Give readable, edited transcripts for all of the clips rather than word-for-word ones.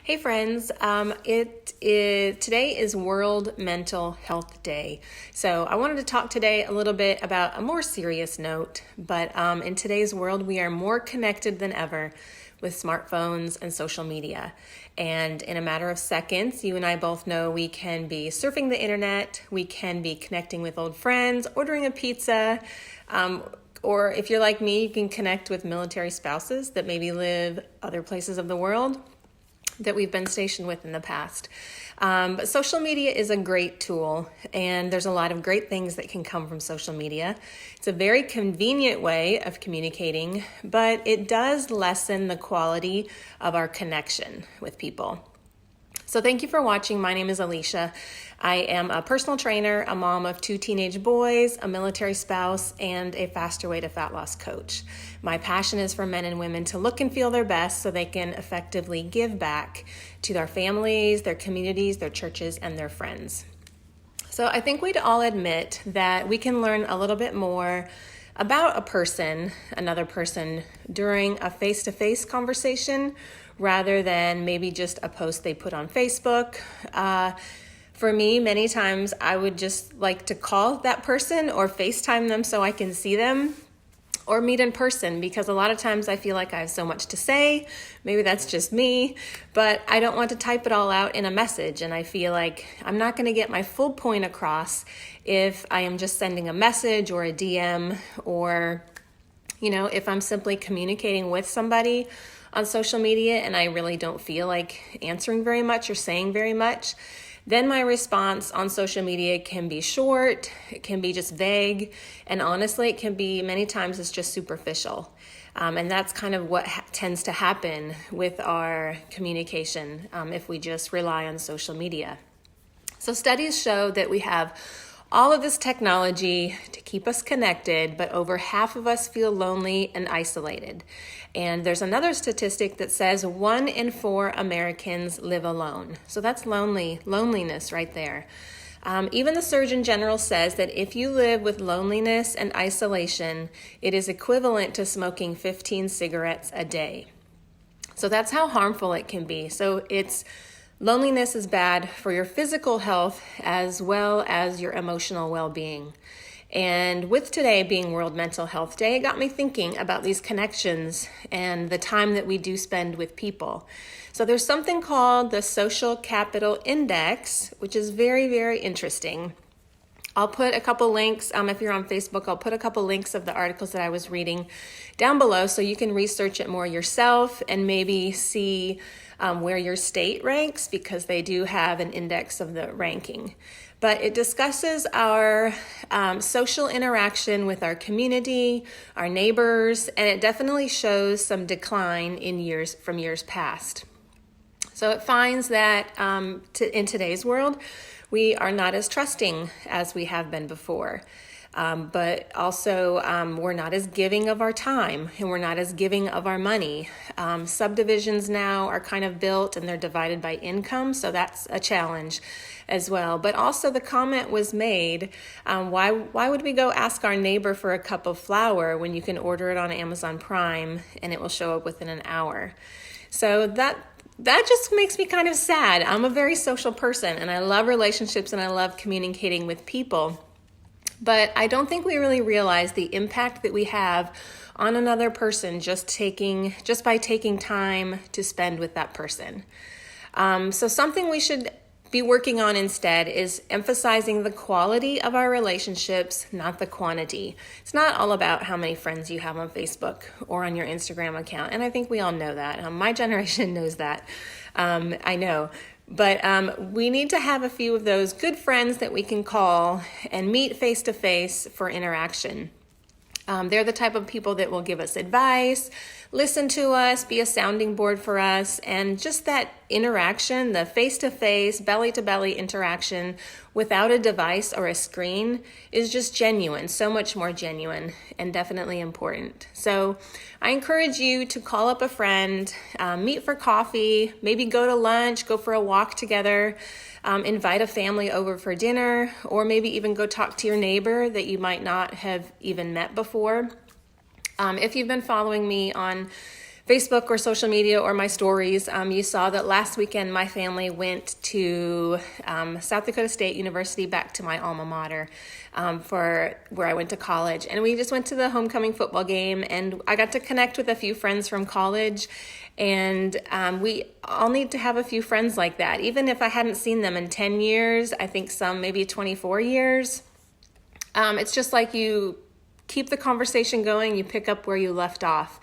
Hey friends, today is World Mental Health Day. So I wanted to talk today a little bit about a more serious note, but in today's world we are more connected than ever with smartphones and social media. And in a matter of seconds, you and I both know we can be surfing the internet, we can be connecting with old friends, ordering a pizza, or if you're like me, you can connect with military spouses that maybe live other places of the world that we've been stationed with in the past. But social media is a great tool, and there's a lot of great things that can come from social media. It's a very convenient way of communicating, but it does lessen the quality of our connection with people. So thank you for watching. My name is Alicia. I am a personal trainer, a mom of 2 teenage boys, a military spouse, and a Faster Way to Fat Loss coach. My passion is for men and women to look and feel their best so they can effectively give back to their families, their communities, their churches, and their friends. So I think we'd all admit that we can learn a little bit more about a person, another person, during a face-to-face conversation rather than maybe just a post they put on Facebook. For me, many times I would just like to call that person or FaceTime them so I can see them or meet in person, because a lot of times I feel like I have so much to say. Maybe that's just me, but I don't want to type it all out in a message, and I feel like I'm not going to get my full point across if I am just sending a message or a DM, or if I'm simply communicating with somebody on social media and I really don't feel like answering very much or saying very much. Then my response on social media can be short, it can be just vague, and honestly, it can be many times it's just superficial. And that's kind of what tends to happen with our communication if we just rely on social media. So studies show that we have all of this technology to keep us connected, but over half of us feel lonely and isolated. And there's another statistic that says 1 in 4 Americans live alone. So that's loneliness right there. Even the Surgeon General says that if you live with loneliness and isolation, it is equivalent to smoking 15 cigarettes a day. So that's how harmful it can be. So loneliness is bad for your physical health as well as your emotional well-being. And with today being World Mental Health Day, it got me thinking about these connections and the time that we do spend with people. So there's something called the Social Capital Index, which is very, very interesting. I'll put a couple links, if you're on Facebook, I'll put a couple links of the articles that I was reading down below so you can research it more yourself and maybe see where your state ranks, because they do have an index of the ranking. But it discusses our social interaction with our community, our neighbors, and it definitely shows some decline from years past. So it finds that in today's world, we are not as trusting as we have been before. But also we're not as giving of our time, and we're not as giving of our money. Subdivisions now are kind of built and they're divided by income, so that's a challenge as well. But also the comment was made, why would we go ask our neighbor for a cup of flour when you can order it on Amazon Prime and it will show up within an hour? So that just makes me kind of sad. I'm a very social person and I love relationships and I love communicating with people. But I don't think we really realize the impact that we have on another person just by taking time to spend with that person. So something we should be working on instead is emphasizing the quality of our relationships, not the quantity. It's not all about how many friends you have on Facebook or on your Instagram account. And I think we all know that. My generation knows that. I know. But we need to have a few of those good friends that we can call and meet face to face for interaction. They're the type of people that will give us advice, listen to us, be a sounding board for us, and just that interaction, the face-to-face, belly-to-belly interaction without a device or a screen is just genuine, so much more genuine and definitely important. So I encourage you to call up a friend, meet for coffee, maybe go to lunch, go for a walk together, invite a family over for dinner, or maybe even go talk to your neighbor that you might not have even met before. If you've been following me on Facebook or social media or my stories, you saw that last weekend my family went to South Dakota State University, back to my alma mater, for where I went to college. And we just went to the homecoming football game, and I got to connect with a few friends from college. And we all need to have a few friends like that. Even if I hadn't seen them in 10 years, I think some maybe 24 years. It's just like you keep the conversation going, you pick up where you left off.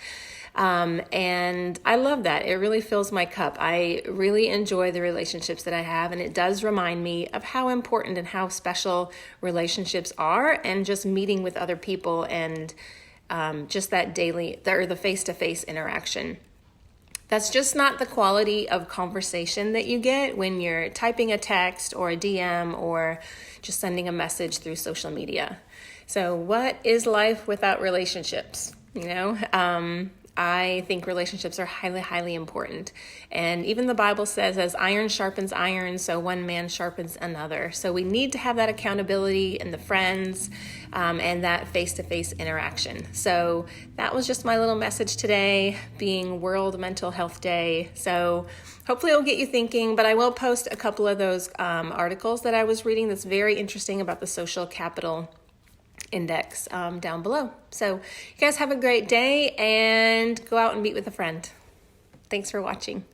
And I love that. It really fills my cup. I really enjoy the relationships that I have, and it does remind me of how important and how special relationships are, and just meeting with other people, and just that daily, or the face-to-face interaction. That's just not the quality of conversation that you get when you're typing a text or a DM or just sending a message through social media. So what is life without relationships? I think relationships are highly, highly important. And even the Bible says, as iron sharpens iron, so one man sharpens another. So we need to have that accountability and the friends and that face-to-face interaction. So that was just my little message today, being World Mental Health Day. So hopefully it'll get you thinking, but I will post a couple of those articles that I was reading that's very interesting about the social capital index down below. So you guys have a great day, and go out and meet with a friend. Thanks for watching.